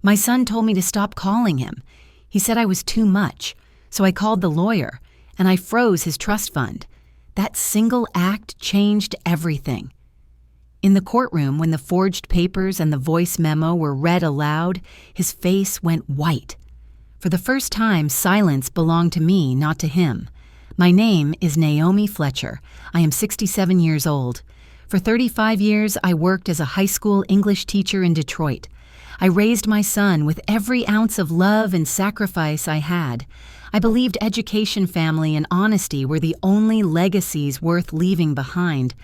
My son told me to stop calling him. He said I was too much, so I called the lawyer, and I froze his trust fund. That single act changed everything. In the courtroom, when the forged papers and the voice memo were read aloud, his face went white. For the first time, silence belonged to me, not to him. My name is Naomi Fletcher. I am 67 years old. For 35 years, I worked as a high school English teacher in Detroit. I raised my son with every ounce of love and sacrifice I had. I believed education, family, and honesty were the only legacies worth leaving behind.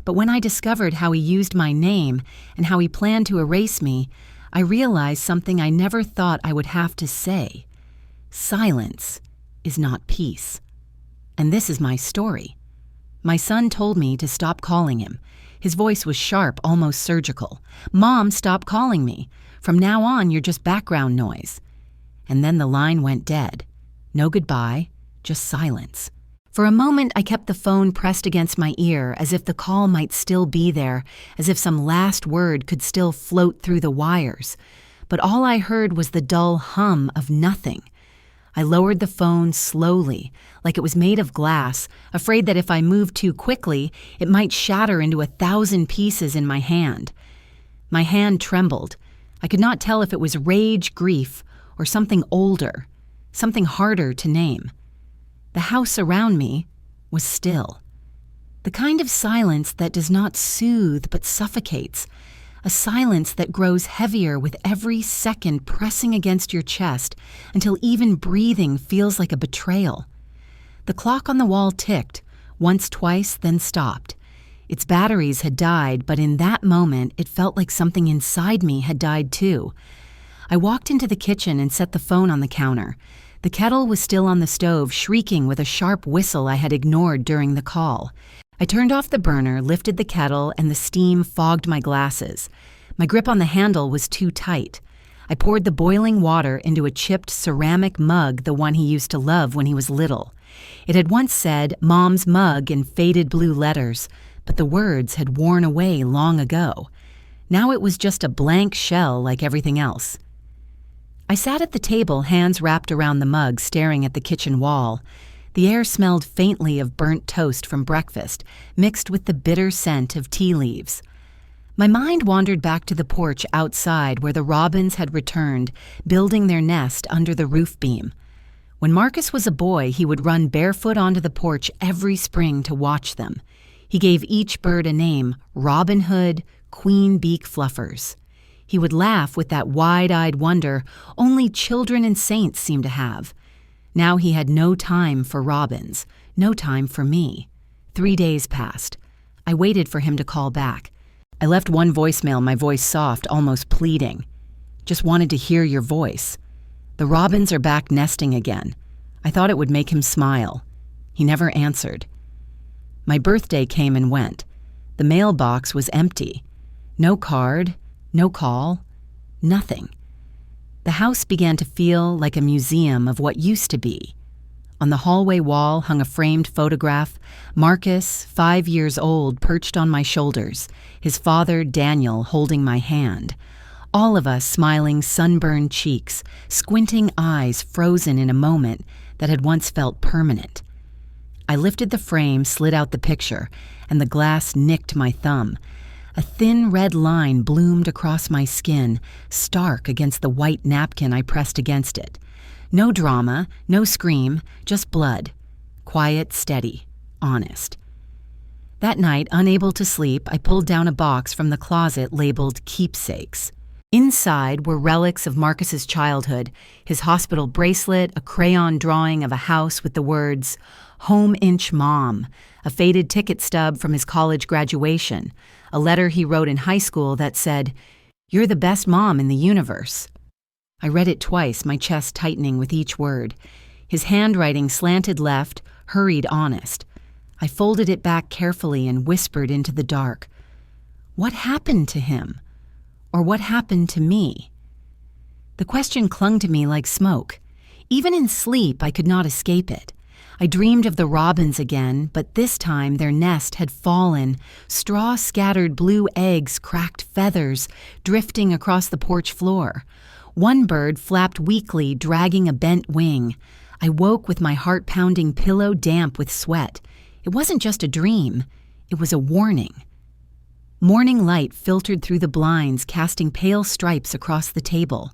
But when I discovered how he used my name and how he planned to erase me, I realized something I never thought I would have to say. Silence is not peace. And this is my story. My son told me to stop calling him. His voice was sharp, almost surgical. "Mom, stop calling me. From now on, you're just background noise." And then the line went dead. No goodbye, just silence. For a moment, I kept the phone pressed against my ear, as if the call might still be there, as if some last word could still float through the wires. But all I heard was the dull hum of nothing. I lowered the phone slowly, like it was made of glass, afraid that if I moved too quickly, it might shatter into 1,000 pieces in my hand. My hand trembled. I could not tell if it was rage, grief, or something older, something harder to name. The house around me was still. The kind of silence that does not soothe but suffocates. A silence that grows heavier with every second pressing against your chest until even breathing feels like a betrayal. The clock on the wall ticked, once, twice, then stopped. Its batteries had died, but in that moment it felt like something inside me had died too. I walked into the kitchen and set the phone on the counter. The kettle was still on the stove, shrieking with a sharp whistle I had ignored during the call. I turned off the burner, lifted the kettle, and the steam fogged my glasses. My grip on the handle was too tight. I poured the boiling water into a chipped ceramic mug, the one he used to love when he was little. It had once said, "Mom's mug," in faded blue letters, but the words had worn away long ago. Now it was just a blank shell like everything else. I sat at the table, hands wrapped around the mug, staring at the kitchen wall. The air smelled faintly of burnt toast from breakfast, mixed with the bitter scent of tea leaves. My mind wandered back to the porch outside where the robins had returned, building their nest under the roof beam. When Marcus was a boy, he would run barefoot onto the porch every spring to watch them. He gave each bird a name: Robin Hood, Queen Beak Fluffers. He would laugh with that wide-eyed wonder only children and saints seem to have. Now he had no time for robins, no time for me. 3 days passed. I waited for him to call back. I left one voicemail, my voice soft, almost pleading. "Just wanted to hear your voice. The robins are back nesting again." I thought it would make him smile. He never answered. My birthday came and went. The mailbox was empty. No card, no call, nothing. The house began to feel like a museum of what used to be. On the hallway wall hung a framed photograph. Marcus, 5 years old, perched on my shoulders, his father, Daniel, holding my hand. All of us smiling sunburned cheeks, squinting eyes frozen in a moment that had once felt permanent. I lifted the frame, slid out the picture, and the glass nicked my thumb. A thin red line bloomed across my skin, stark against the white napkin I pressed against it. No drama, no scream, just blood. Quiet, steady, honest. That night, unable to sleep, I pulled down a box from the closet labeled Keepsakes. Inside were relics of Marcus's childhood, his hospital bracelet, a crayon drawing of a house with the words, "Home Inch Mom," a faded ticket stub from his college graduation, a letter he wrote in high school that said, "You're the best mom in the universe." I read it twice, my chest tightening with each word. His handwriting slanted left, hurried honest. I folded it back carefully and whispered into the dark. What happened to him? Or what happened to me? The question clung to me like smoke. Even in sleep, I could not escape it. I dreamed of the robins again, but this time their nest had fallen, straw-scattered blue eggs, cracked feathers, drifting across the porch floor. One bird flapped weakly, dragging a bent wing. I woke with my heart-pounding pillow damp with sweat. It wasn't just a dream. It was a warning. Morning light filtered through the blinds, casting pale stripes across the table.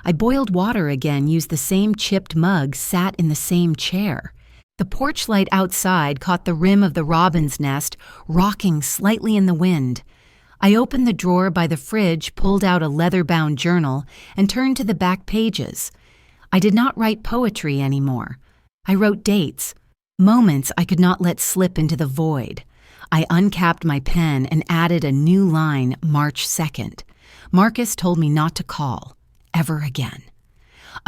I boiled water again, used the same chipped mug, sat in the same chair. The porch light outside caught the rim of the robin's nest, rocking slightly in the wind. I opened the drawer by the fridge, pulled out a leather-bound journal, and turned to the back pages. I did not write poetry anymore. I wrote dates, moments I could not let slip into the void. I uncapped my pen and added a new line, March 2nd. Marcus told me not to call, ever again.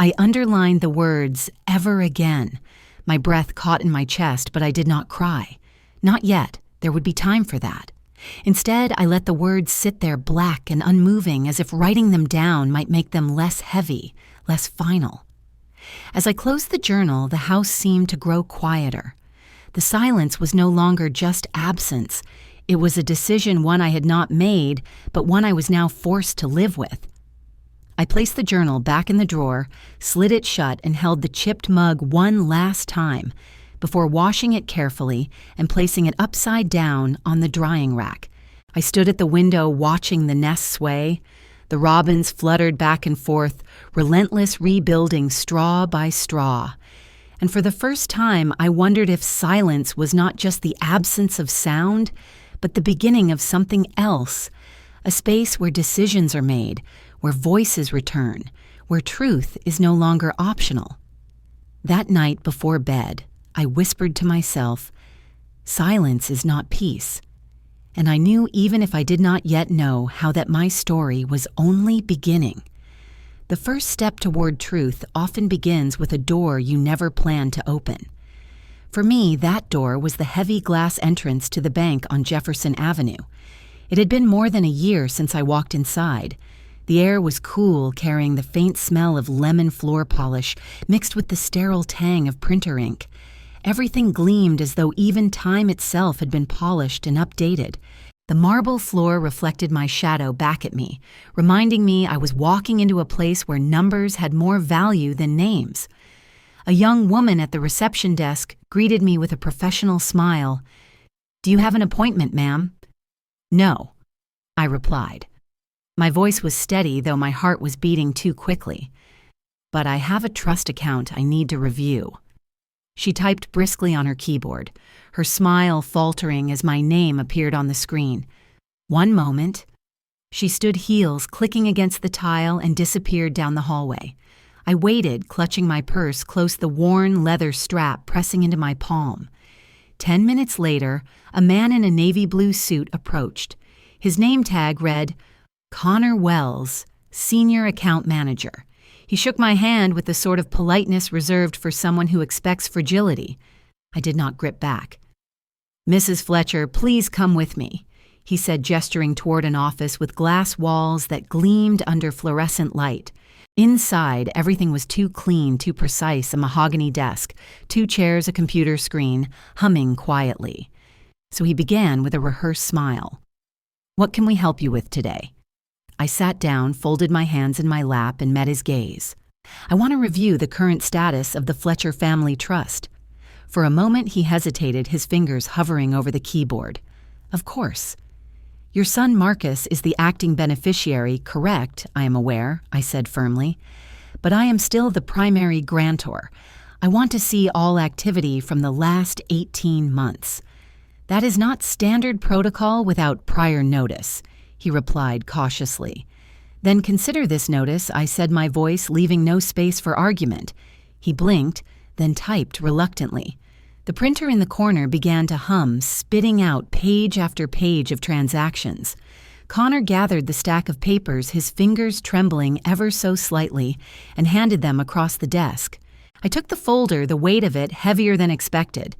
I underlined the words, ever again. My breath caught in my chest, but I did not cry. Not yet. There would be time for that. Instead, I let the words sit there black and unmoving, as if writing them down might make them less heavy, less final. As I closed the journal, the house seemed to grow quieter. The silence was no longer just absence. It was a decision, one I had not made, but one I was now forced to live with. I placed the journal back in the drawer, slid it shut, and held the chipped mug one last time before washing it carefully and placing it upside down on the drying rack. I stood at the window watching the nest sway. The robins fluttered back and forth, relentless rebuilding straw by straw. And for the first time, I wondered if silence was not just the absence of sound, but the beginning of something else, a space where decisions are made, where voices return, where truth is no longer optional. That night before bed, I whispered to myself, silence is not peace. And I knew, even if I did not yet know how, that my story was only beginning. The first step toward truth often begins with a door you never planned to open. For me, that door was the heavy glass entrance to the bank on Jefferson Avenue. It had been more than a year since I walked inside. The air was cool, carrying the faint smell of lemon floor polish mixed with the sterile tang of printer ink. Everything gleamed as though even time itself had been polished and updated. The marble floor reflected my shadow back at me, reminding me I was walking into a place where numbers had more value than names. A young woman at the reception desk greeted me with a professional smile. "Do you have an appointment, ma'am?" "No," I replied. My voice was steady, though my heart was beating too quickly. "But I have a trust account I need to review." She typed briskly on her keyboard, her smile faltering as my name appeared on the screen. "One moment." She stood heels clicking against the tile and disappeared down the hallway. I waited, clutching my purse close, the worn leather strap pressing into my palm. 10 minutes later, a man in a navy blue suit approached. His name tag read, Connor Wells, Senior Account Manager. He shook my hand with the sort of politeness reserved for someone who expects fragility. I did not grip back. "Mrs. Fletcher, please come with me," he said, gesturing toward an office with glass walls that gleamed under fluorescent light. Inside, everything was too clean, too precise, a mahogany desk, 2 chairs, a computer screen, humming quietly. So he began with a rehearsed smile. "What can we help you with today?" I sat down, folded my hands in my lap, and met his gaze. "I want to review the current status of the Fletcher Family Trust." For a moment he hesitated, his fingers hovering over the keyboard. "Of course. Your son Marcus is the acting beneficiary, correct, I am aware," I said firmly. "But I am still the primary grantor. I want to see all activity from the last 18 months. That is not standard protocol without prior notice," he replied cautiously. "Then consider this notice," I said, my voice leaving no space for argument. He blinked, then typed reluctantly. The printer in the corner began to hum, spitting out page after page of transactions. Connor gathered the stack of papers, his fingers trembling ever so slightly, and handed them across the desk. I took the folder, the weight of it heavier than expected.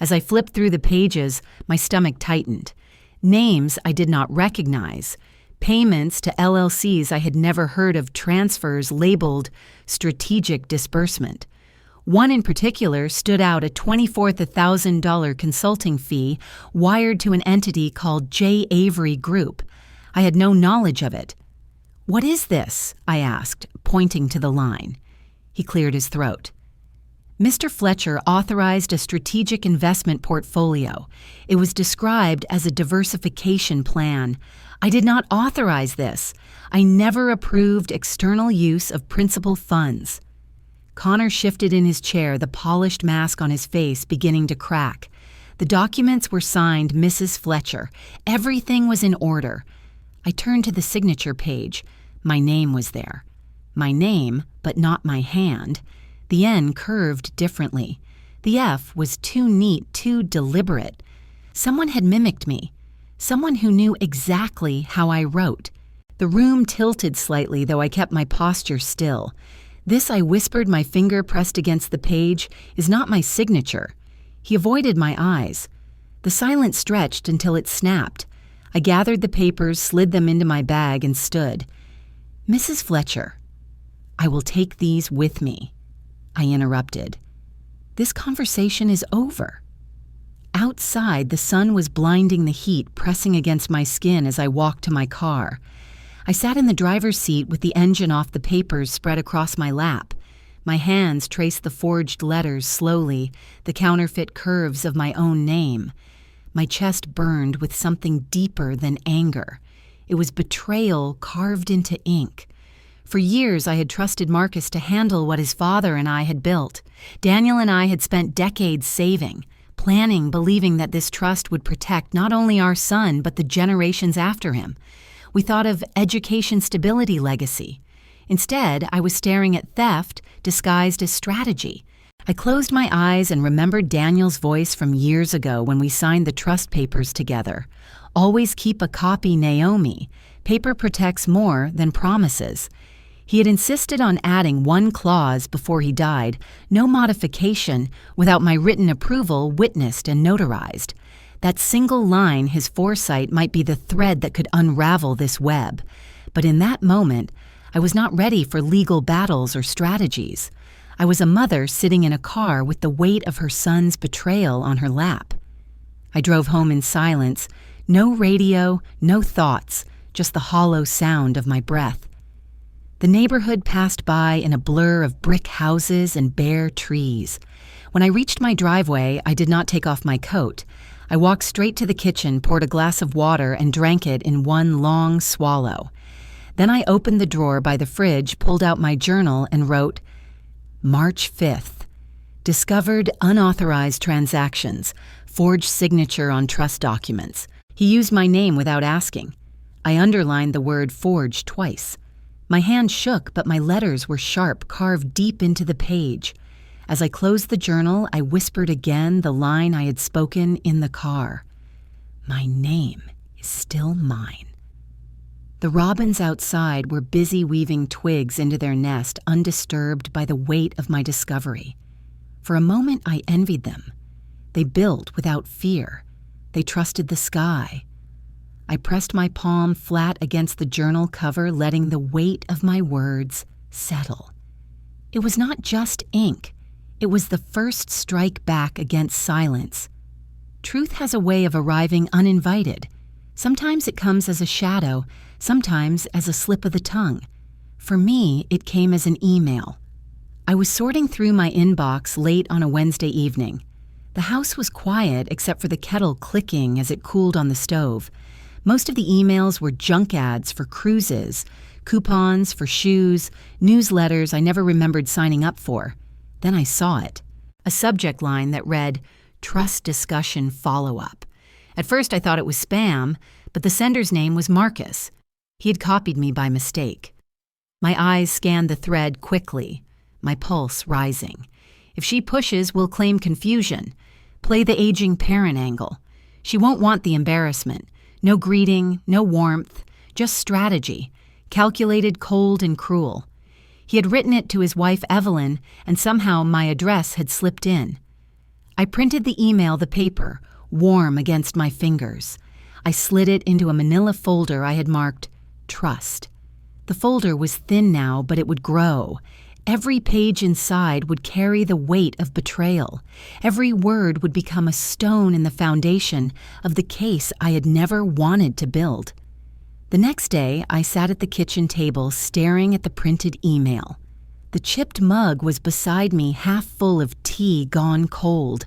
As I flipped through the pages, my stomach tightened. Names I did not recognize. Payments to LLCs I had never heard of, transfers labeled strategic disbursement. One in particular stood out, a $24,000 consulting fee wired to an entity called J. Avery Group. I had no knowledge of it. "What is this?" I asked, pointing to the line. He cleared his throat. Mr. Fletcher authorized a strategic investment portfolio. It was described as a diversification plan. I did not authorize this. I never approved external use of principal funds. Connor shifted in his chair, the polished mask on his face beginning to crack. The documents were signed Mrs. Fletcher. Everything was in order. I turned to the signature page. My name was there. My name, but not my hand. The N curved differently. The F was too neat, too deliberate. Someone had mimicked me. Someone who knew exactly how I wrote. The room tilted slightly, though I kept my posture still. This, I whispered, my finger pressed against the page, is not my signature. He avoided my eyes. The silence stretched until it snapped. I gathered the papers, slid them into my bag, and stood. Mrs. Fletcher, I will take these with me. I interrupted. This conversation is over. Outside, the sun was blinding the heat, pressing against my skin as I walked to my car. I sat in the driver's seat with the engine off, the papers spread across my lap. My hands traced the forged letters slowly, the counterfeit curves of my own name. My chest burned with something deeper than anger. It was betrayal carved into ink. For years, I had trusted Marcus to handle what his father and I had built. Daniel and I had spent decades saving, planning, believing that this trust would protect not only our son, but the generations after him. We thought of education stability legacy. Instead, I was staring at theft disguised as strategy. I closed my eyes and remembered Daniel's voice from years ago when we signed the trust papers together. Always keep a copy, Naomi. Paper protects more than promises. He had insisted on adding one clause before he died, no modification without my written approval witnessed and notarized. That single line, his foresight, might be the thread that could unravel this web. But in that moment, I was not ready for legal battles or strategies. I was a mother sitting in a car with the weight of her son's betrayal on her lap. I drove home in silence, no radio, no thoughts, just the hollow sound of my breath. The neighborhood passed by in a blur of brick houses and bare trees. When I reached my driveway, I did not take off my coat. I walked straight to the kitchen, poured a glass of water, and drank it in one long swallow. Then I opened the drawer by the fridge, pulled out my journal, and wrote, March 5th. Discovered unauthorized transactions, forged signature on trust documents. He used my name without asking. I underlined the word forged twice. My hand shook, but my letters were sharp, carved deep into the page. As I closed the journal, I whispered again the line I had spoken in the car. My name is still mine. The robins outside were busy weaving twigs into their nest, undisturbed by the weight of my discovery. For a moment, I envied them. They built without fear. They trusted the sky. I pressed my palm flat against the journal cover, letting the weight of my words settle. It was not just ink. It was the first strike back against silence. Truth has a way of arriving uninvited. Sometimes it comes as a shadow, sometimes as a slip of the tongue. For me, it came as an email. I was sorting through my inbox late on a Wednesday evening. The house was quiet except for the kettle clicking as it cooled on the stove. Most of the emails were junk ads for cruises, coupons for shoes, newsletters I never remembered signing up for. Then I saw it. A subject line that read, Trust Discussion Follow-Up. At first I thought it was spam, but the sender's name was Marcus. He had copied me by mistake. My eyes scanned the thread quickly, my pulse rising. If she pushes, we'll claim confusion. Play the aging parent angle. She won't want the embarrassment. No greeting, no warmth, just strategy, calculated, cold, and cruel. He had written it to his wife Evelyn, and somehow my address had slipped in. I printed the email, the paper, warm against my fingers. I slid it into a manila folder I had marked Trust. The folder was thin now, but it would grow. Every page inside would carry the weight of betrayal. Every word would become a stone in the foundation of the case I had never wanted to build. The next day, I sat at the kitchen table staring at the printed email. The chipped mug was beside me, half full of tea gone cold.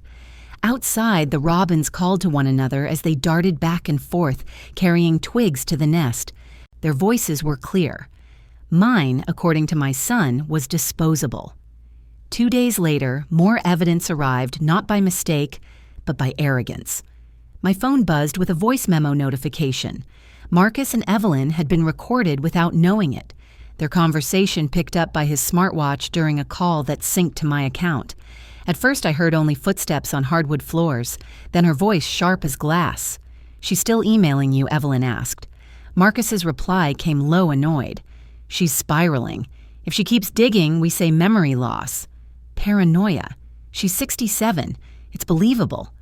Outside, the robins called to one another as they darted back and forth, carrying twigs to the nest. Their voices were clear. Mine, according to my son, was disposable. 2 days later, more evidence arrived, not by mistake, but by arrogance. My phone buzzed with a voice memo notification. Marcus and Evelyn had been recorded without knowing it. Their conversation picked up by his smartwatch during a call that synced to my account. At first I heard only footsteps on hardwood floors, then her voice sharp as glass. "She's still emailing you?" Evelyn asked. Marcus's reply came low, annoyed. "She's spiraling. If she keeps digging, we say memory loss." "Paranoia. She's 67. It's believable."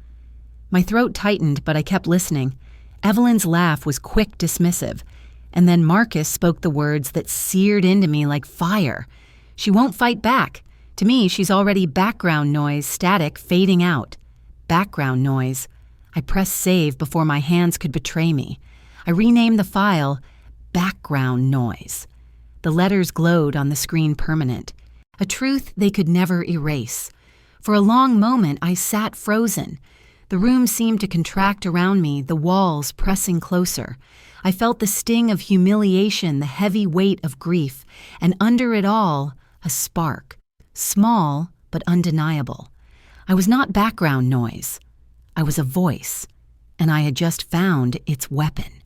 My throat tightened, but I kept listening. Evelyn's laugh was quick, dismissive. And then Marcus spoke the words that seared into me like fire. "She won't fight back. To me, she's already background noise, static, fading out." Background noise. I pressed save before my hands could betray me. I renamed the file Background Noise. The letters glowed on the screen permanent. A truth they could never erase. For a long moment, I sat frozen. The room seemed to contract around me, the walls pressing closer. I felt the sting of humiliation, the heavy weight of grief, and under it all, a spark. Small, but undeniable. I was not background noise. I was a voice, and I had just found its weapon.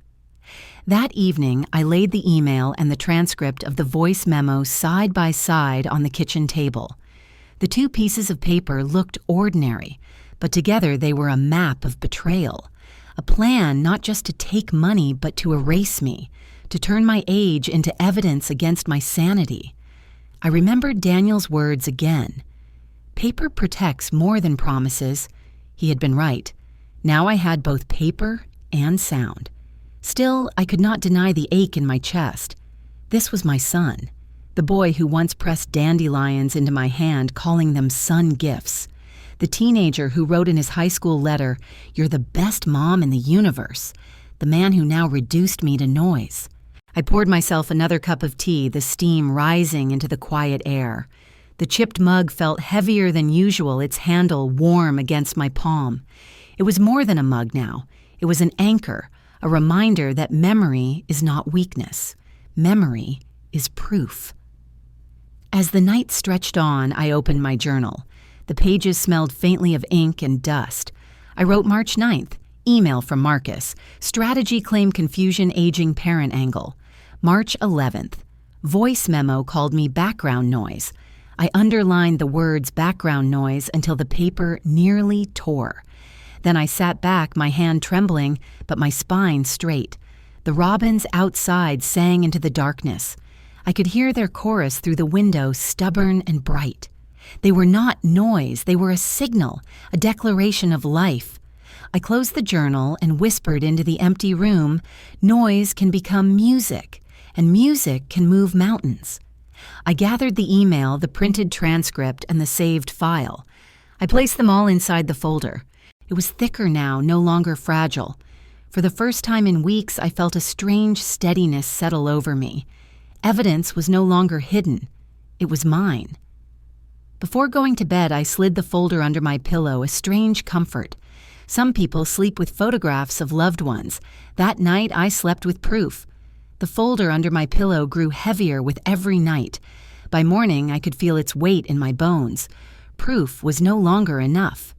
That evening, I laid the email and the transcript of the voice memo side by side on the kitchen table. The two pieces of paper looked ordinary, but together they were a map of betrayal. A plan not just to take money, but to erase me, to turn my age into evidence against my sanity. I remembered Daniel's words again. Paper protects more than promises. He had been right. Now I had both paper and sound. Still, I could not deny the ache in my chest. This was my son, the boy who once pressed dandelions into my hand, calling them son gifts. The teenager who wrote in his high school letter, "You're the best mom in the universe." The man who now reduced me to noise. I poured myself another cup of tea, the steam rising into the quiet air. The chipped mug felt heavier than usual, its handle warm against my palm. It was more than a mug now. It was an anchor, a reminder that memory is not weakness. Memory is proof. As the night stretched on, I opened my journal. The pages smelled faintly of ink and dust. I wrote March 9th, email from Marcus, strategy claim confusion aging parent angle. March 11th, voice memo called me background noise. I underlined the words background noise until the paper nearly tore. Then I sat back, my hand trembling, but my spine straight. The robins outside sang into the darkness. I could hear their chorus through the window, stubborn and bright. They were not noise, they were a signal, a declaration of life. I closed the journal and whispered into the empty room, noise can become music, and music can move mountains. I gathered the email, the printed transcript, and the saved file. I placed them all inside the folder. It was thicker now, no longer fragile. For the first time in weeks, I felt a strange steadiness settle over me. Evidence was no longer hidden. It was mine. Before going to bed, I slid the folder under my pillow, a strange comfort. Some people sleep with photographs of loved ones. That night, I slept with proof. The folder under my pillow grew heavier with every night. By morning, I could feel its weight in my bones. Proof was no longer enough.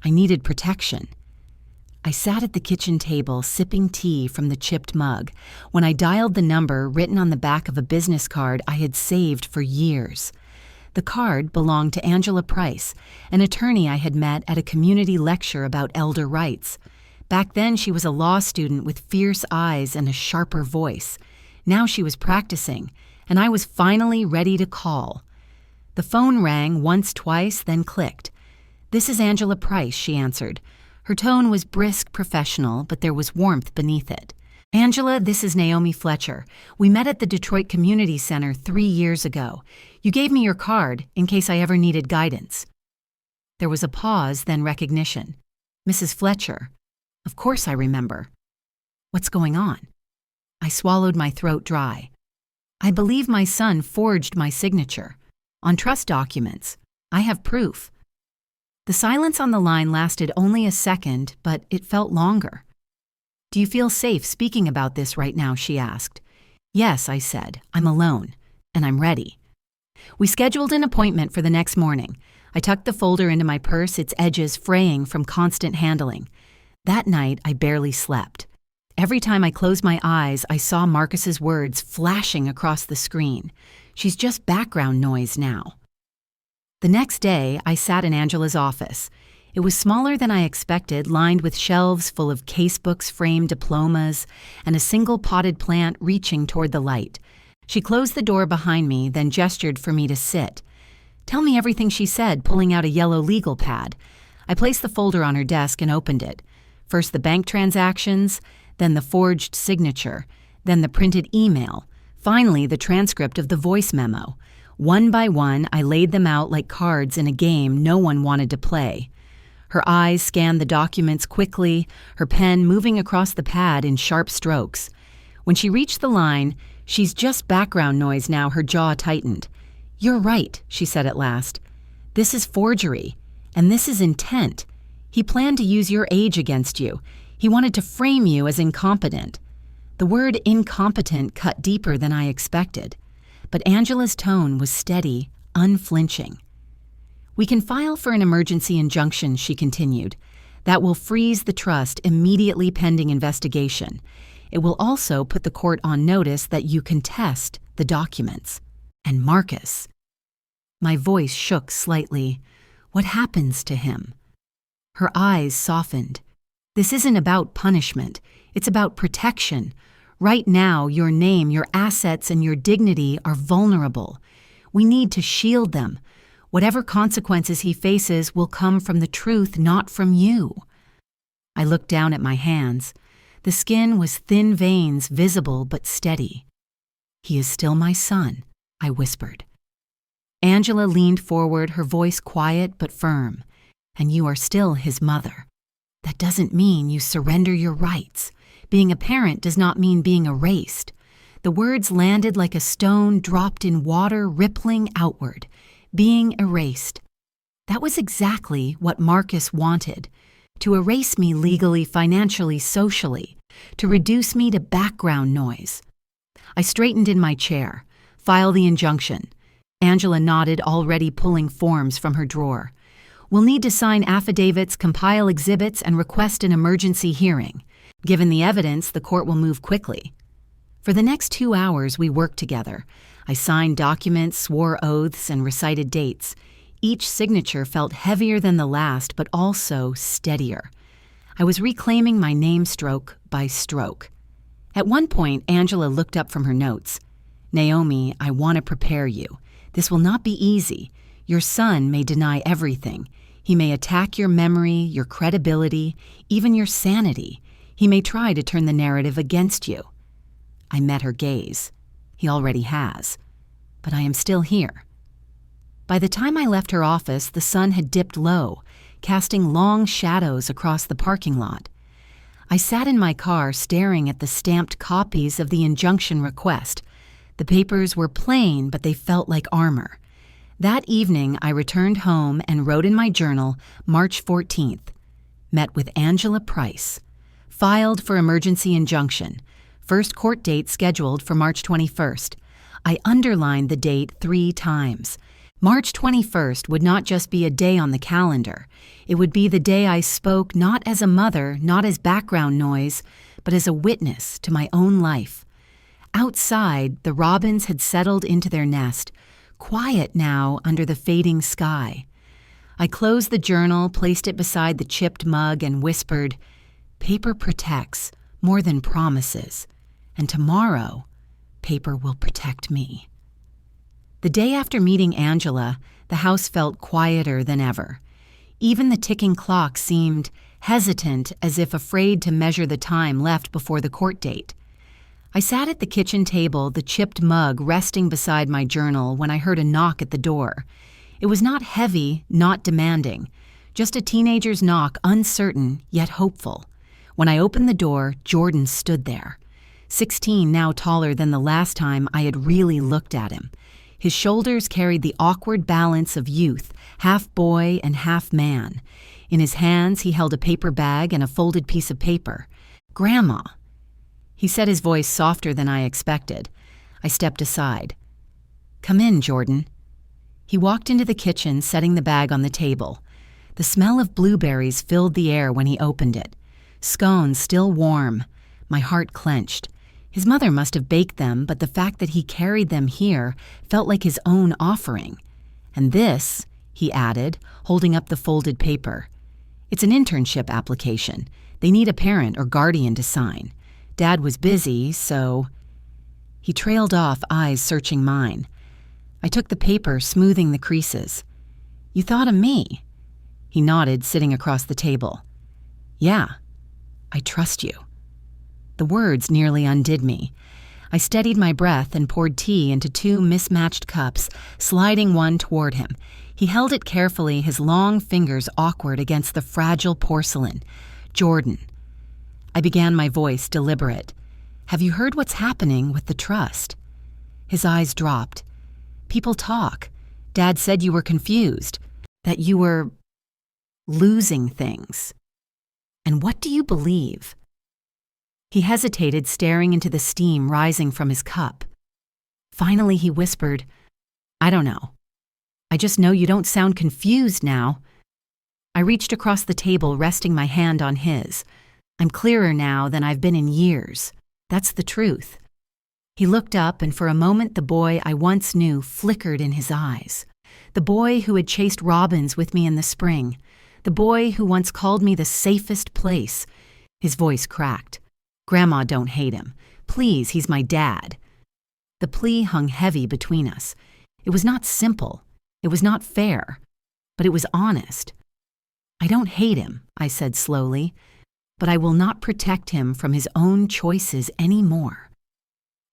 I needed protection. I sat at the kitchen table, sipping tea from the chipped mug, when I dialed the number written on the back of a business card I had saved for years. The card belonged to Angela Price, an attorney I had met at a community lecture about elder rights. Back then, she was a law student with fierce eyes and a sharper voice. Now she was practicing, and I was finally ready to call. The phone rang once, twice, then clicked. "This is Angela Price," she answered. Her tone was brisk, professional, but there was warmth beneath it. "Angela, this is Naomi Fletcher. We met at the Detroit Community Center 3 years ago. You gave me your card in case I ever needed guidance." There was a pause, then recognition. "Mrs. Fletcher. Of course I remember. What's going on?" I swallowed my throat dry. I believe my son forged my signature. On trust documents. I have proof. The silence on the line lasted only a second, but it felt longer. Do you feel safe speaking about this right now? She asked. Yes, I said. I'm alone, and I'm ready. We scheduled an appointment for the next morning. I tucked the folder into my purse, its edges fraying from constant handling. That night, I barely slept. Every time I closed my eyes, I saw Marcus's words flashing across the screen. She's just background noise now. The next day, I sat in Angela's office. It was smaller than I expected, lined with shelves full of casebooks, framed diplomas, and a single potted plant reaching toward the light. She closed the door behind me, then gestured for me to sit. Tell me everything, she said, pulling out a yellow legal pad. I placed the folder on her desk and opened it. First the bank transactions, then the forged signature, then the printed email, finally the transcript of the voice memo. One by one, I laid them out like cards in a game no one wanted to play. Her eyes scanned the documents quickly, her pen moving across the pad in sharp strokes. When she reached the line, "She's just background noise now," her jaw tightened. "You're right," she said at last. "This is forgery, and this is intent. He planned to use your age against you. He wanted to frame you as incompetent." The word incompetent cut deeper than I expected, but Angela's tone was steady, unflinching. "We can file for an emergency injunction," she continued. "That will freeze the trust immediately pending investigation. It will also put the court on notice that you contest the documents. And Marcus." My voice shook slightly. "What happens to him?" Her eyes softened. "This isn't about punishment. It's about protection. Right now, your name, your assets, and your dignity are vulnerable. We need to shield them. Whatever consequences he faces will come from the truth, not from you." I looked down at my hands. The skin was thin veins, visible but steady. "He is still my son," I whispered. Angela leaned forward, her voice quiet but firm. "And you are still his mother. That doesn't mean you surrender your rights. Being a parent does not mean being erased." The words landed like a stone dropped in water, rippling outward. Being erased. That was exactly what Marcus wanted. To erase me legally, financially, socially. To reduce me to background noise. I straightened in my chair. "File the injunction." Angela nodded, already pulling forms from her drawer. "We'll need to sign affidavits, compile exhibits, and request an emergency hearing. Given the evidence, the court will move quickly." For the next 2 hours, we worked together. I signed documents, swore oaths, and recited dates. Each signature felt heavier than the last, but also steadier. I was reclaiming my name stroke by stroke. At one point, Angela looked up from her notes. "Naomi, I want to prepare you. This will not be easy. Your son may deny everything. He may attack your memory, your credibility, even your sanity. He may try to turn the narrative against you." I met her gaze. "He already has. But I am still here." By the time I left her office, the sun had dipped low, casting long shadows across the parking lot. I sat in my car staring at the stamped copies of the injunction request. The papers were plain, but they felt like armor. That evening, I returned home and wrote in my journal, March 14th. Met with Angela Price. Filed for emergency injunction. First court date scheduled for March 21st. I underlined the date 3 times. March 21st would not just be a day on the calendar. It would be the day I spoke not as a mother, not as background noise, but as a witness to my own life. Outside, the robins had settled into their nest, quiet now under the fading sky. I closed the journal, placed it beside the chipped mug, and whispered, "Paper protects more than promises, and tomorrow, paper will protect me." The day after meeting Angela, the house felt quieter than ever. Even the ticking clock seemed hesitant, as if afraid to measure the time left before the court date. I sat at the kitchen table, the chipped mug resting beside my journal, when I heard a knock at the door. It was not heavy, not demanding, just a teenager's knock, uncertain yet hopeful. When I opened the door, Jordan stood there. 16 now taller than the last time I had really looked at him. His shoulders carried the awkward balance of youth, half boy and half man. In his hands he held a paper bag and a folded piece of paper. "Grandma," he said, his voice softer than I expected. I stepped aside. "Come in, Jordan." He walked into the kitchen, setting the bag on the table. The smell of blueberries filled the air when he opened it. Scones still warm. My heart clenched. His mother must have baked them, but the fact that he carried them here felt like his own offering. "And this," he added, holding up the folded paper. "It's an internship application. They need a parent or guardian to sign. Dad was busy, so—" He trailed off, eyes searching mine. I took the paper, smoothing the creases. "You thought of me?" He nodded, sitting across the table. "Yeah, I trust you." The words nearly undid me. I steadied my breath and poured tea into 2 mismatched cups, sliding one toward him. He held it carefully, his long fingers awkward against the fragile porcelain. "Jordan." I began, my voice deliberate. "Have you heard what's happening with the trust?" His eyes dropped. "People talk. Dad said you were confused, that you were losing things. And what do you believe?" He hesitated, staring into the steam rising from his cup. Finally, he whispered, "I don't know. I just know you don't sound confused now." I reached across the table, resting my hand on his. "I'm clearer now than I've been in years. That's the truth." He looked up, and for a moment the boy I once knew flickered in his eyes. The boy who had chased robins with me in the spring. The boy who once called me the safest place. His voice cracked. "Grandma, don't hate him. Please, he's my dad." The plea hung heavy between us. It was not simple. It was not fair. But it was honest. "I don't hate him," I said slowly, "but I will not protect him from his own choices anymore."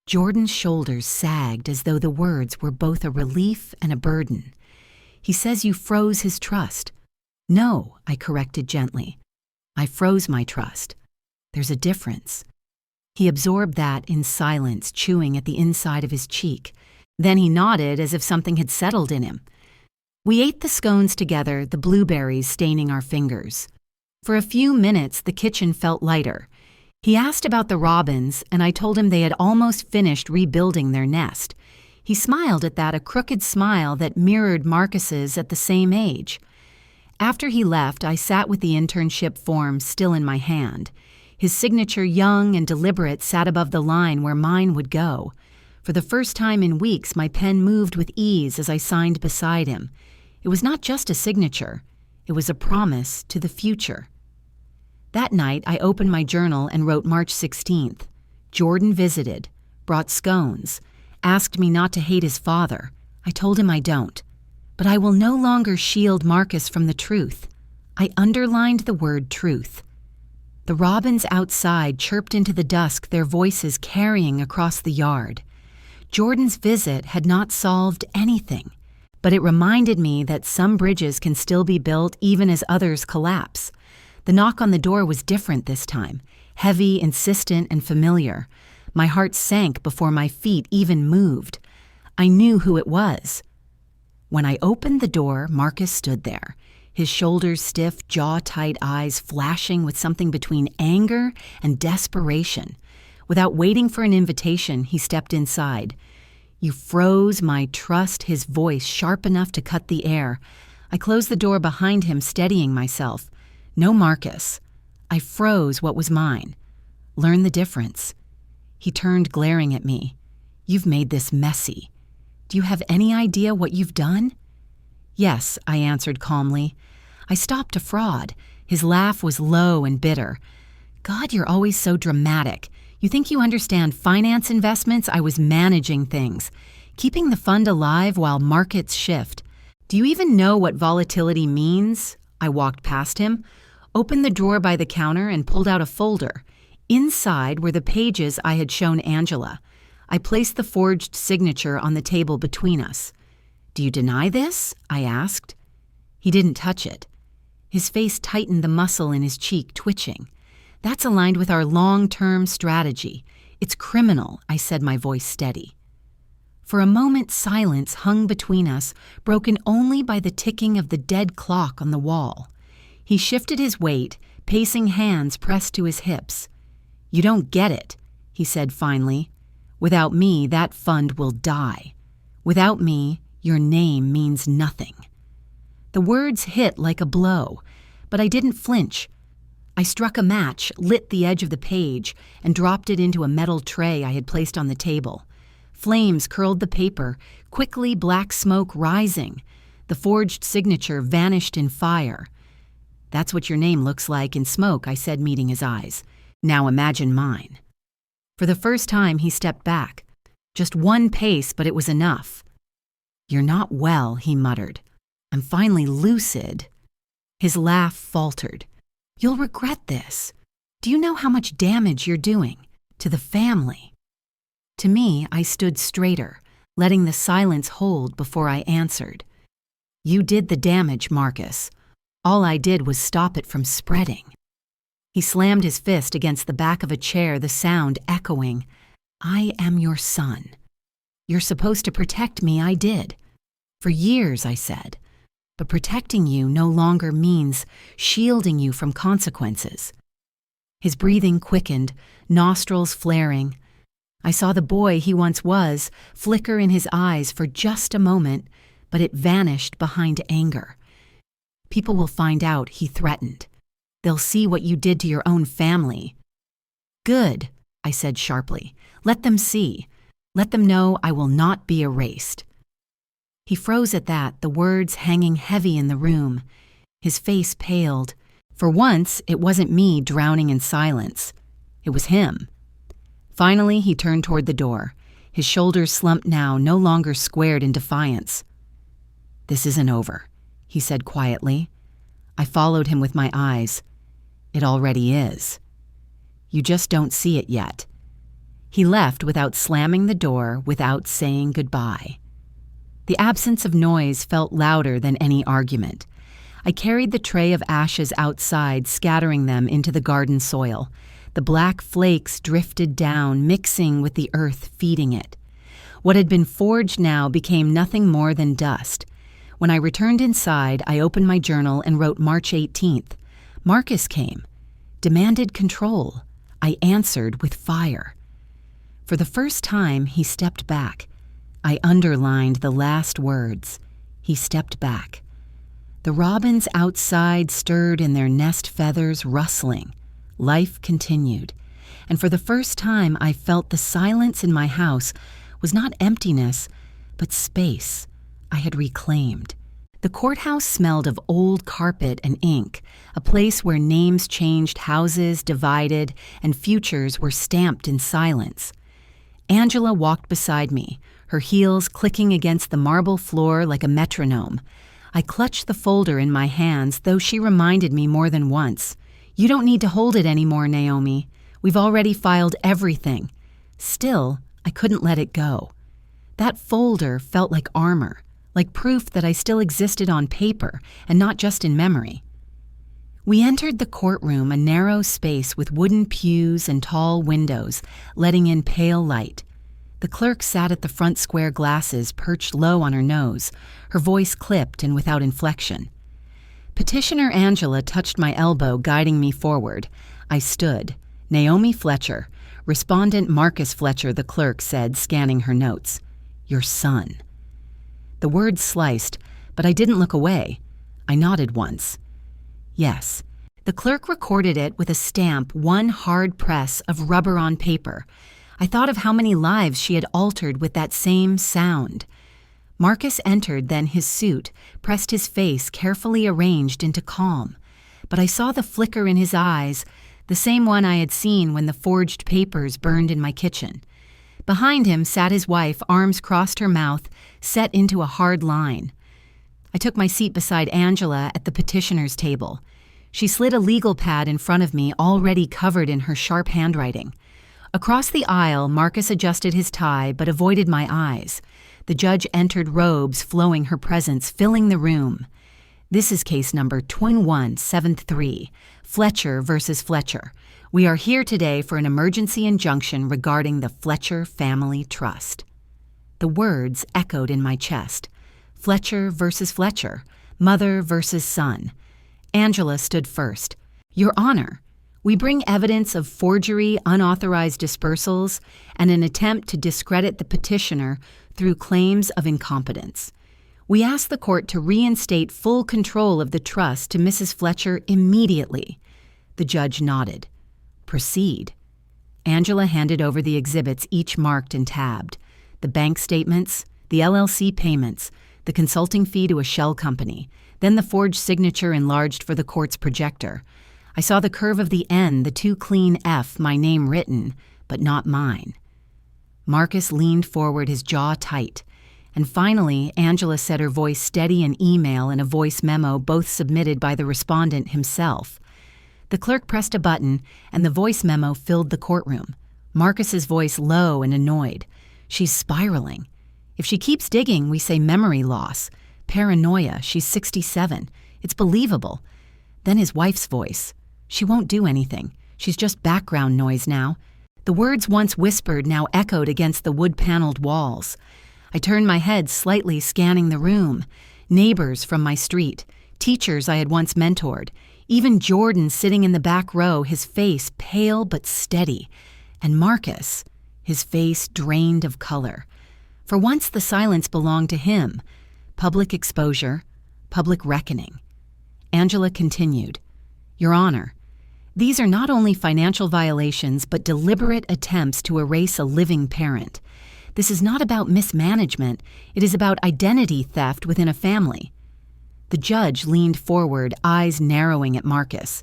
Jordan's shoulders sagged as though the words were both a relief and a burden. "He says you froze his trust." "No," I corrected gently. "I froze my trust. There's a difference." He absorbed that in silence, chewing at the inside of his cheek. Then he nodded as if something had settled in him. We ate the scones together, the blueberries staining our fingers. For a few minutes, the kitchen felt lighter. He asked about the robins, and I told him they had almost finished rebuilding their nest. He smiled at that, a crooked smile that mirrored Marcus's at the same age. After he left, I sat with the internship form still in my hand. His signature, young and deliberate, sat above the line where mine would go. For the first time in weeks, my pen moved with ease as I signed beside him. It was not just a signature. It was a promise to the future. That night, I opened my journal and wrote March 16th. Jordan visited, brought scones, asked me not to hate his father. I told him I don't. But I will no longer shield Marcus from the truth. I underlined the word truth. The robins outside chirped into the dusk, their voices carrying across the yard. Jordan's visit had not solved anything, but it reminded me that some bridges can still be built even as others collapse. The knock on the door was different this time, heavy, insistent, and familiar. My heart sank before my feet even moved. I knew who it was. When I opened the door, Marcus stood there, his shoulders stiff, jaw-tight eyes flashing with something between anger and desperation. Without waiting for an invitation, he stepped inside. "You froze my trust," his voice sharp enough to cut the air. I closed the door behind him, steadying myself. "No, Marcus. I froze what was mine. Learn the difference." He turned, glaring at me. "You've made this messy. Do you have any idea what you've done?" "Yes," I answered calmly. I stopped to fraud. His laugh was low and bitter. "God, you're always so dramatic. You think you understand finance investments? I was managing things, keeping the fund alive while markets shift. Do you even know what volatility means?" I walked past him, opened the drawer by the counter, and pulled out a folder. Inside were the pages I had shown Angela. I placed the forged signature on the table between us. "Do you deny this?" I asked. He didn't touch it. His face tightened, the muscle in his cheek twitching. "That's aligned with our long-term strategy. It's criminal, I said, my voice steady. For a moment, silence hung between us, broken only by the ticking of the dead clock on the wall. He shifted his weight, pacing hands pressed to his hips. "You don't get it," he said finally. "Without me, that fund will die. Without me, your name means nothing." The words hit like a blow, but I didn't flinch. I struck a match, lit the edge of the page, and dropped it into a metal tray I had placed on the table. Flames curled the paper, quickly black smoke rising. The forged signature vanished in fire. "That's what your name looks like in smoke," I said, meeting his eyes. "Now imagine mine." For the first time, he stepped back. Just one pace, but it was enough. "You're not well," he muttered. "I'm finally lucid." His laugh faltered. "You'll regret this. Do you know how much damage you're doing to the family?" To me, I stood straighter, letting the silence hold before I answered. "You did the damage, Marcus. All I did was stop it from spreading." He slammed his fist against the back of a chair, the sound echoing. "I am your son. You're supposed to protect me, I did. For years, I said. But protecting you no longer means shielding you from consequences." His breathing quickened, nostrils flaring. I saw the boy he once was flicker in his eyes for just a moment, but it vanished behind anger. "People will find out," he threatened. "They'll see what you did to your own family." "Good," I said sharply. "Let them see. Let them know I will not be erased." He froze at that, the words hanging heavy in the room. His face paled. For once, it wasn't me drowning in silence. It was him. Finally, he turned toward the door. His shoulders slumped now, no longer squared in defiance. "This isn't over," he said quietly. I followed him with my eyes. "It already is. You just don't see it yet." He left without slamming the door, without saying goodbye. The absence of noise felt louder than any argument. I carried the tray of ashes outside, scattering them into the garden soil. The black flakes drifted down, mixing with the earth feeding it. What had been forged now became nothing more than dust. When I returned inside, I opened my journal and wrote March 18th. Marcus came, demanded control. I answered with fire. For the first time, he stepped back. I underlined the last words. He stepped back. The robins outside stirred in their nest feathers, rustling. Life continued, and for the first time I felt the silence in my house was not emptiness, but space I had reclaimed. The courthouse smelled of old carpet and ink, a place where names changed, houses divided, and futures were stamped in silence. Angela walked beside me, her heels clicking against the marble floor like a metronome. I clutched the folder in my hands, though she reminded me more than once. "You don't need to hold it anymore, Naomi. We've already filed everything." Still, I couldn't let it go. That folder felt like armor, like proof that I still existed on paper and not just in memory. We entered the courtroom, a narrow space with wooden pews and tall windows, letting in pale light. The clerk sat at the front square glasses, perched low on her nose, her voice clipped and without inflection. Petitioner Angela touched my elbow, guiding me forward. I stood. "Naomi Fletcher." "Respondent Marcus Fletcher," the clerk said, scanning her notes. "Your son." The words sliced, but I didn't look away. I nodded once. "Yes." The clerk recorded it with a stamp, one hard press of rubber on paper. I thought of how many lives she had altered with that same sound. Marcus entered, then his suit, pressed his face carefully arranged into calm. But I saw the flicker in his eyes, the same one I had seen when the forged papers burned in my kitchen. Behind him sat his wife, arms crossed her mouth, set into a hard line. I took my seat beside Angela at the petitioner's table. She slid a legal pad in front of me, already covered in her sharp handwriting. Across the aisle, Marcus adjusted his tie but avoided my eyes. The judge entered, robes flowing, her presence filling the room. "This is case number 2173, Fletcher versus Fletcher. We are here today for an emergency injunction regarding the Fletcher Family Trust. The words echoed in my chest. Fletcher versus Fletcher, mother versus son. Angela stood first. Your Honor, we bring evidence of forgery, unauthorized dispersals, and an attempt to discredit the petitioner through claims of incompetence. We ask the court to reinstate full control of the trust to Mrs. Fletcher immediately. The judge nodded. Proceed. Angela handed over the exhibits, each marked and tabbed. The bank statements, the LLC payments, the consulting fee to a shell company, then the forged signature enlarged for the court's projector. I saw the curve of the N, the too clean F, my name written, but not mine. Marcus leaned forward, his jaw tight. And finally, Angela said, her voice steady, an email and a voice memo, both submitted by the respondent himself. The clerk pressed a button, and the voice memo filled the courtroom. Marcus's voice low and annoyed. She's spiraling. If she keeps digging, we say memory loss. Paranoia, she's 67. It's believable. Then his wife's voice. She won't do anything. She's just background noise now. The words once whispered now echoed against the wood-paneled walls. I turned my head slightly, scanning the room. Neighbors from my street. Teachers I had once mentored. Even Jordan sitting in the back row, his face pale but steady. And Marcus, his face drained of color. For once the silence belonged to him. Public exposure, public reckoning. Angela continued, Your Honor, these are not only financial violations but deliberate attempts to erase a living parent. This is not about mismanagement, it is about identity theft within a family. The judge leaned forward, eyes narrowing at Marcus.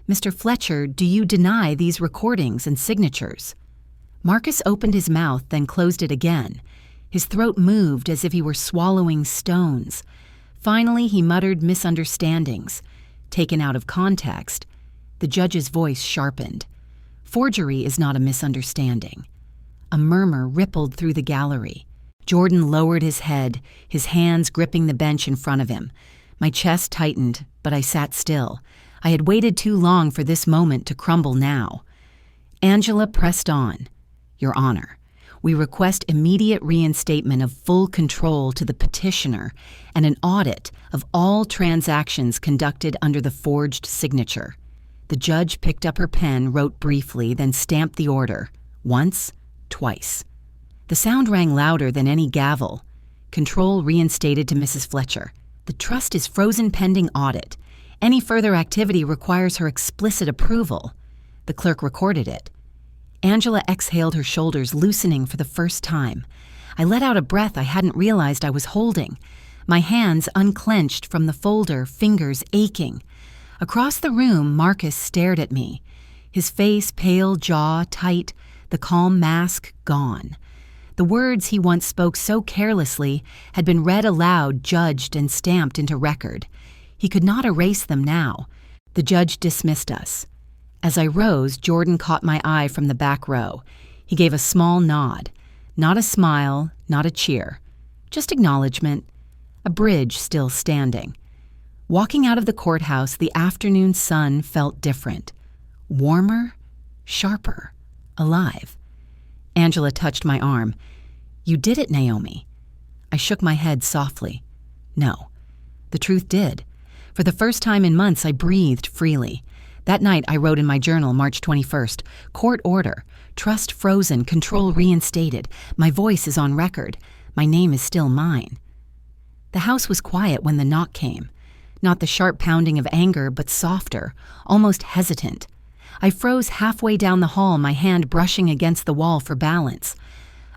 Mr. Fletcher, do you deny these recordings and signatures? Marcus opened his mouth, then closed it again. His throat moved as if he were swallowing stones. Finally, he muttered misunderstandings. Taken out of context, the judge's voice sharpened. Forgery is not a misunderstanding. A murmur rippled through the gallery. Jordan lowered his head, his hands gripping the bench in front of him. My chest tightened, but I sat still. I had waited too long for this moment to crumble now. Angela pressed on. Your Honor, we request immediate reinstatement of full control to the petitioner and an audit of all transactions conducted under the forged signature. The judge picked up her pen, wrote briefly, then stamped the order. Once, twice. The sound rang louder than any gavel. Control reinstated to Mrs. Fletcher. The trust is frozen pending audit. Any further activity requires her explicit approval. The clerk recorded it. Angela exhaled, her shoulders loosening for the first time. I let out a breath I hadn't realized I was holding. My hands unclenched from the folder, fingers aching. Across the room, Marcus stared at me. His face pale, jaw tight, the calm mask gone. The words he once spoke so carelessly had been read aloud, judged, and stamped into record. He could not erase them now. The judge dismissed us. As I rose, Jordan caught my eye from the back row. He gave a small nod. Not a smile, not a cheer. Just acknowledgement. A bridge still standing. Walking out of the courthouse, the afternoon sun felt different. Warmer, sharper, alive. Angela touched my arm. You did it, Naomi. I shook my head softly. No. The truth did. For the first time in months, I breathed freely. That night, I wrote in my journal, March 21st, Court order, trust frozen, control reinstated. My voice is on record. My name is still mine. The house was quiet when the knock came. Not the sharp pounding of anger, but softer, almost hesitant. I froze halfway down the hall, my hand brushing against the wall for balance.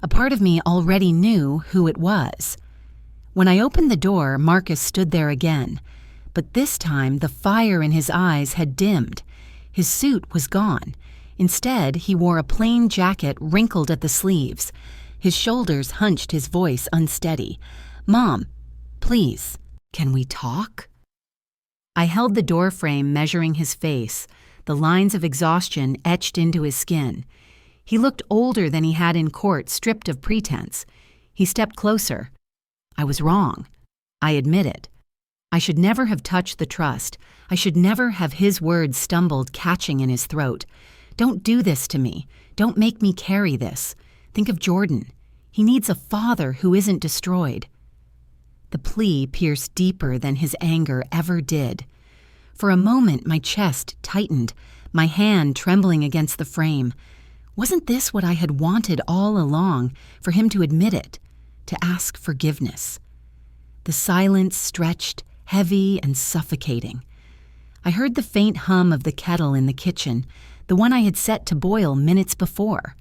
A part of me already knew who it was. When I opened the door, Marcus stood there again. But this time, the fire in his eyes had dimmed. His suit was gone. Instead, he wore a plain jacket wrinkled at the sleeves. His shoulders hunched, his voice unsteady. Mom, please, can we talk? I held the door frame, measuring his face, the lines of exhaustion etched into his skin. He looked older than he had in court, stripped of pretense. He stepped closer. I was wrong. I admit it. I should never have touched the trust. I should never have his words stumbled, catching in his throat. Don't do this to me. Don't make me carry this. Think of Jordan. He needs a father who isn't destroyed." The plea pierced deeper than his anger ever did. For a moment, my chest tightened, my hand trembling against the frame. Wasn't this what I had wanted all along, for him to admit it, to ask forgiveness? The silence stretched, heavy and suffocating. I heard the faint hum of the kettle in the kitchen, the one I had set to boil minutes before.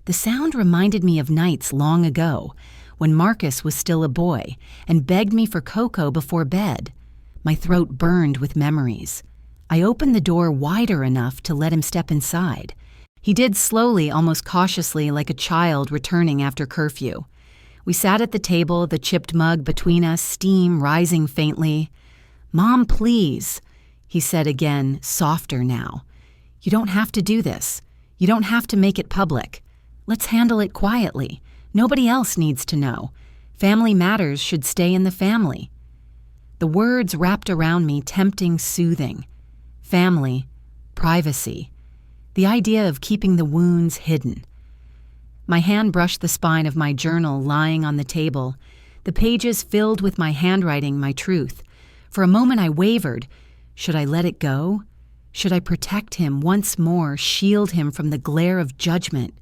The sound reminded me of nights long ago, when Marcus was still a boy and begged me for cocoa before bed. My throat burned with memories. I opened the door wider enough to let him step inside. He did slowly, almost cautiously, like a child returning after curfew. We sat at the table, the chipped mug between us, steam rising faintly. "Mom, please," he said again, softer now. "You don't have to do this. You don't have to make it public. Let's handle it quietly. Nobody else needs to know. Family matters should stay in the family." The words wrapped around me, tempting, soothing. Family, privacy, the idea of keeping the wounds hidden. My hand brushed the spine of my journal lying on the table, the pages filled with my handwriting, my truth. For a moment I wavered. Should I let it go? Should I protect him once more, shield him from the glare of judgment?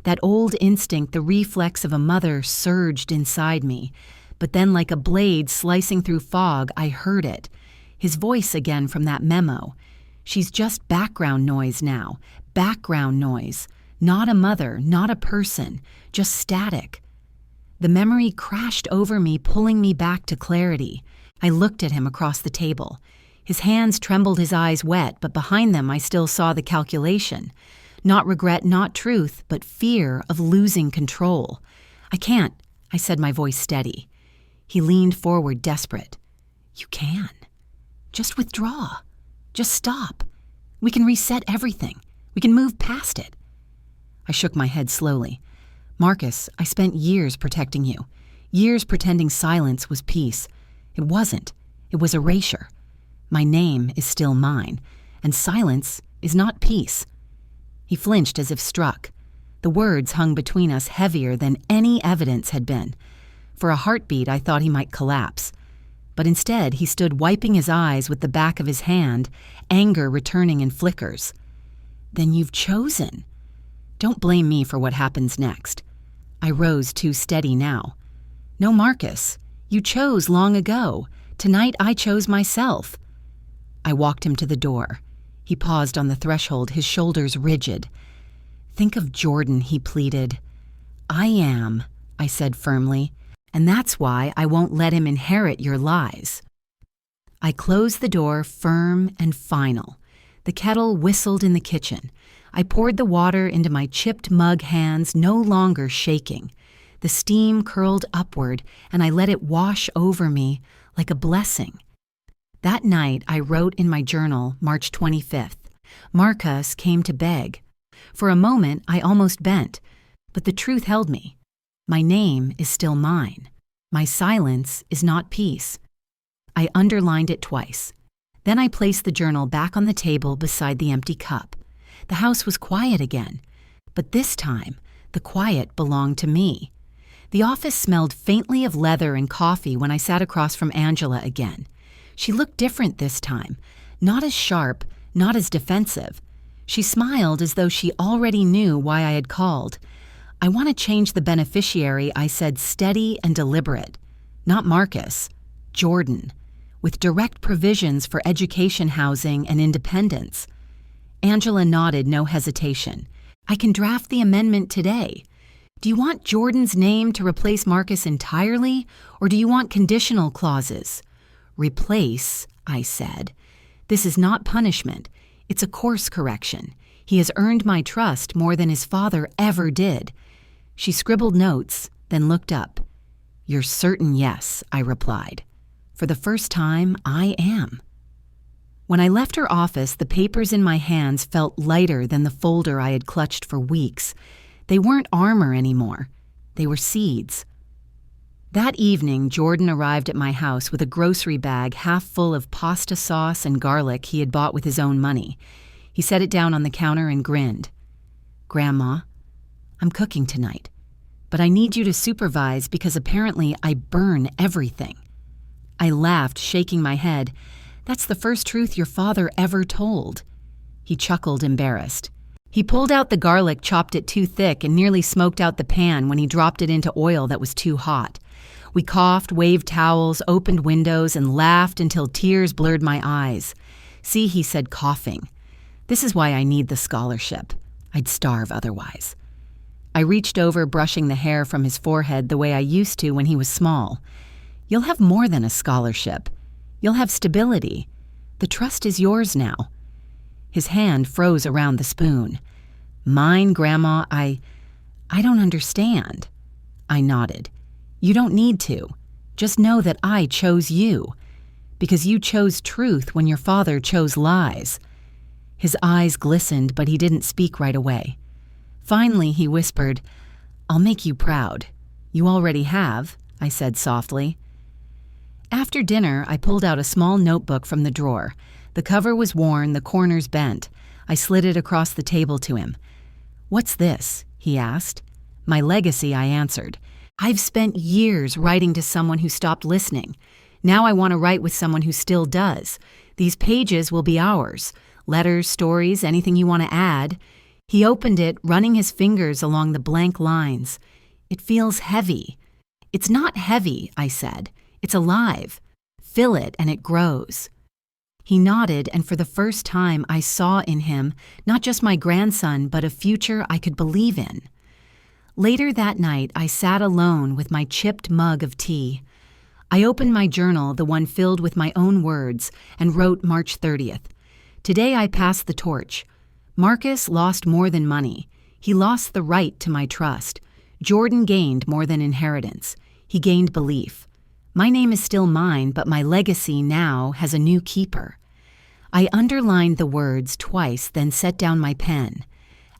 That old instinct, the reflex of a mother, surged inside me. But then, like a blade slicing through fog, I heard it. His voice again from that memo. "She's just background noise now. Background noise. Not a mother, not a person, just static." The memory crashed over me, pulling me back to clarity. I looked at him across the table. His hands trembled, his eyes wet, but behind them I still saw the calculation. Not regret, not truth, but fear of losing control. "I can't," I said, my voice steady. He leaned forward, desperate. "You can. Just withdraw. Just stop. We can reset everything. We can move past it." I shook my head slowly. "Marcus, I spent years protecting you. Years pretending silence was peace. It wasn't. It was erasure. My name is still mine, and silence is not peace." He flinched as if struck. The words hung between us heavier than any evidence had been. For a heartbeat, I thought he might collapse. But instead, he stood wiping his eyes with the back of his hand, anger returning in flickers. "Then you've chosen. Don't blame me for what happens next." I rose, too steady now. "No, Marcus, you chose long ago. Tonight I chose myself." I walked him to the door. He paused on the threshold, his shoulders rigid. "Think of Jordan," he pleaded. "I am," I said firmly, "and that's why I won't let him inherit your lies." I closed the door, firm and final. The kettle whistled in the kitchen. I poured the water into my chipped mug hands, no longer shaking. The steam curled upward, and I let it wash over me like a blessing. That night, I wrote in my journal, March 25th, "Marcus came to beg." For a moment, I almost bent, but the truth held me. My name is still mine. My silence is not peace. I underlined it twice. Then I placed the journal back on the table beside the empty cup. The house was quiet again, but this time, the quiet belonged to me. The office smelled faintly of leather and coffee when I sat across from Angela again. She looked different this time, not as sharp, not as defensive. She smiled as though she already knew why I had called. "I want to change the beneficiary," I said, steady and deliberate. "Not Marcus, Jordan, with direct provisions for education, housing, and independence." Angela nodded, no hesitation. "I can draft the amendment today. Do you want Jordan's name to replace Marcus entirely, or do you want conditional clauses?" "Replace," I said. "This is not punishment. It's a course correction. He has earned my trust more than his father ever did." She scribbled notes, then looked up. "You're certain yes," I replied. "For the first time, I am." When I left her office, the papers in my hands felt lighter than the folder I had clutched for weeks. They weren't armor anymore. They were seeds. That evening, Jordan arrived at my house with a grocery bag half full of pasta sauce and garlic he had bought with his own money. He set it down on the counter and grinned. Grandma, I'm cooking tonight, but I need you to supervise because apparently I burn everything. I laughed, shaking my head. That's the first truth your father ever told. He chuckled, embarrassed. He pulled out the garlic, chopped it too thick, and nearly smoked out the pan when he dropped it into oil that was too hot. We coughed, waved towels, opened windows, and laughed until tears blurred my eyes. See, he said, coughing. This is why I need the scholarship. I'd starve otherwise. I reached over, brushing the hair from his forehead the way I used to when he was small. You'll have more than a scholarship. You'll have stability. The trust is yours now. His hand froze around the spoon. Mine, Grandma, I don't understand. I nodded. You don't need to. Just know that I chose you. Because you chose truth when your father chose lies. His eyes glistened, but he didn't speak right away. Finally, he whispered, I'll make you proud. You already have, I said softly. After dinner, I pulled out a small notebook from the drawer. The cover was worn, the corners bent. I slid it across the table to him. What's this? He asked. My legacy, I answered. I've spent years writing to someone who stopped listening. Now I want to write with someone who still does. These pages will be ours. Letters, stories, anything you want to add. He opened it, running his fingers along the blank lines. It feels heavy. It's not heavy, I said. It's alive. Fill it and it grows. He nodded, and for the first time I saw in him not just my grandson, but a future I could believe in. Later that night, I sat alone with my chipped mug of tea. I opened my journal, the one filled with my own words, and wrote March 30th. Today I passed the torch. Marcus lost more than money. He lost the right to my trust. Jordan gained more than inheritance. He gained belief. My name is still mine, but my legacy now has a new keeper. I underlined the words twice, then set down my pen.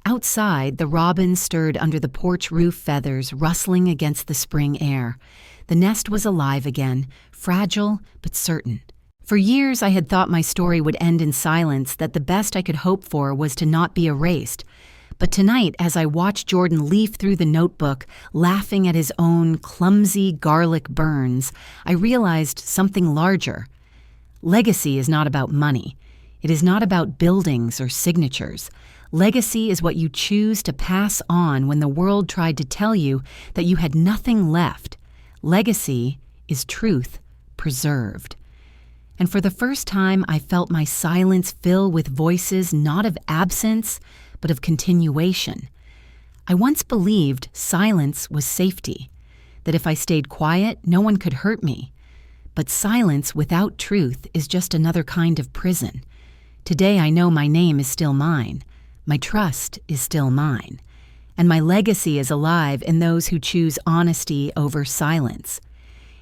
Outside, the robins stirred under the porch roof feathers, rustling against the spring air. The nest was alive again, fragile but certain. For years I had thought my story would end in silence, that the best I could hope for was to not be erased. But tonight, as I watched Jordan leaf through the notebook, laughing at his own clumsy garlic burns, I realized something larger. Legacy is not about money. It is not about buildings or signatures. Legacy is what you choose to pass on when the world tried to tell you that you had nothing left. Legacy is truth preserved. And for the first time, I felt my silence fill with voices not of absence, but of continuation. I once believed silence was safety, that if I stayed quiet, no one could hurt me. But silence without truth is just another kind of prison. Today I know my name is still mine, my trust is still mine, and my legacy is alive in those who choose honesty over silence.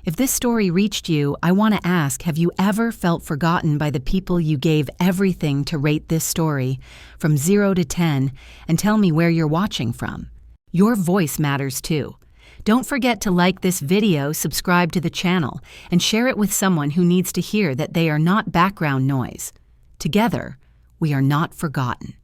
If this story reached you, I want to ask, have you ever felt forgotten by the people you gave everything to rate this story from 0 to 10 and tell me where you're watching from? Your voice matters too. Don't forget to like this video, subscribe to the channel, and share it with someone who needs to hear that they are not background noise. Together, we are not forgotten.